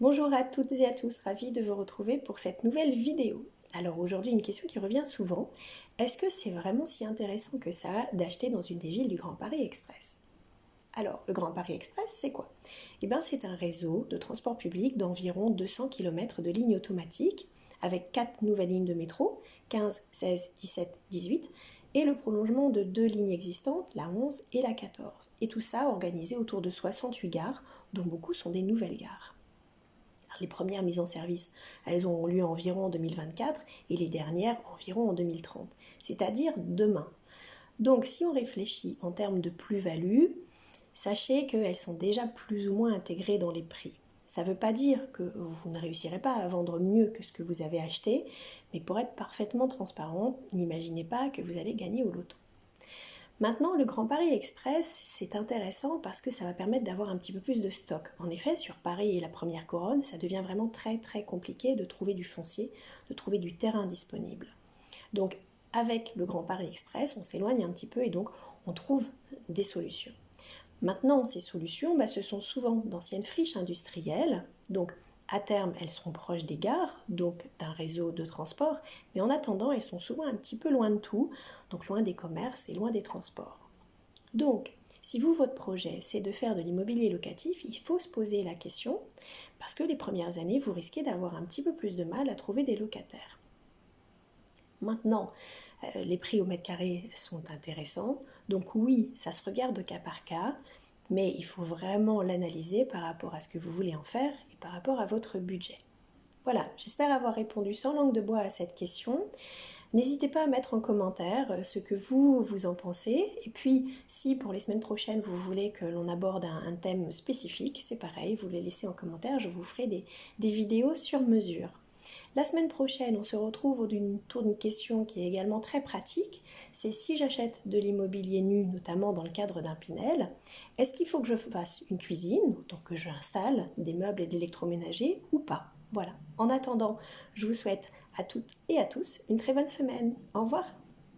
Bonjour à toutes et à tous, ravie de vous retrouver pour cette nouvelle vidéo. Alors aujourd'hui une question qui revient souvent, est-ce que c'est vraiment si intéressant que ça d'acheter dans une des villes du Grand Paris Express? Alors le Grand Paris Express c'est quoi? Eh bien c'est un réseau de transport public d'environ 200 km de lignes automatiques avec 4 nouvelles lignes de métro, 15, 16, 17, 18 et le prolongement de 2 lignes existantes, la 11 et la 14. Et tout ça organisé autour de 68 gares dont beaucoup sont des nouvelles gares. Les premières mises en service, elles ont lieu environ en 2024 et les dernières environ en 2030, c'est-à-dire demain. Donc si on réfléchit en termes de plus-value, sachez qu'elles sont déjà plus ou moins intégrées dans les prix. Ça ne veut pas dire que vous ne réussirez pas à vendre mieux que ce que vous avez acheté, mais pour être parfaitement transparent, n'imaginez pas que vous allez gagner au loto. Maintenant, le Grand Paris Express, c'est intéressant parce que ça va permettre d'avoir un petit peu plus de stock. En effet, sur Paris et la première couronne, ça devient vraiment très compliqué de trouver du foncier, de trouver du terrain disponible. Donc, avec le Grand Paris Express, on s'éloigne un petit peu et donc on trouve des solutions. Maintenant, ces solutions, ce sont souvent d'anciennes friches industrielles, donc à terme, elles seront proches des gares, donc d'un réseau de transport, mais en attendant, elles sont souvent un petit peu loin de tout, donc loin des commerces et loin des transports. Donc, si vous, votre projet, c'est de faire de l'immobilier locatif, il faut se poser la question, parce que les premières années, vous risquez d'avoir un petit peu plus de mal à trouver des locataires. Maintenant, les prix au mètre carré sont intéressants, donc oui, ça se regarde au cas par cas, mais il faut vraiment l'analyser par rapport à ce que vous voulez en faire et par rapport à votre budget. Voilà, j'espère avoir répondu sans langue de bois à cette question. N'hésitez pas à mettre en commentaire ce que vous en pensez. Et puis, si pour les semaines prochaines, vous voulez que l'on aborde un thème spécifique, c'est pareil, vous les laissez en commentaire, je vous ferai des vidéos sur mesure. La semaine prochaine, on se retrouve autour d'une question qui est également très pratique. C'est si j'achète de l'immobilier nu, notamment dans le cadre d'un Pinel, est-ce qu'il faut que je fasse une cuisine, donc que j'installe des meubles et de l'électroménager ou pas? Voilà. En attendant, je vous souhaite à toutes et à tous une très bonne semaine. Au revoir.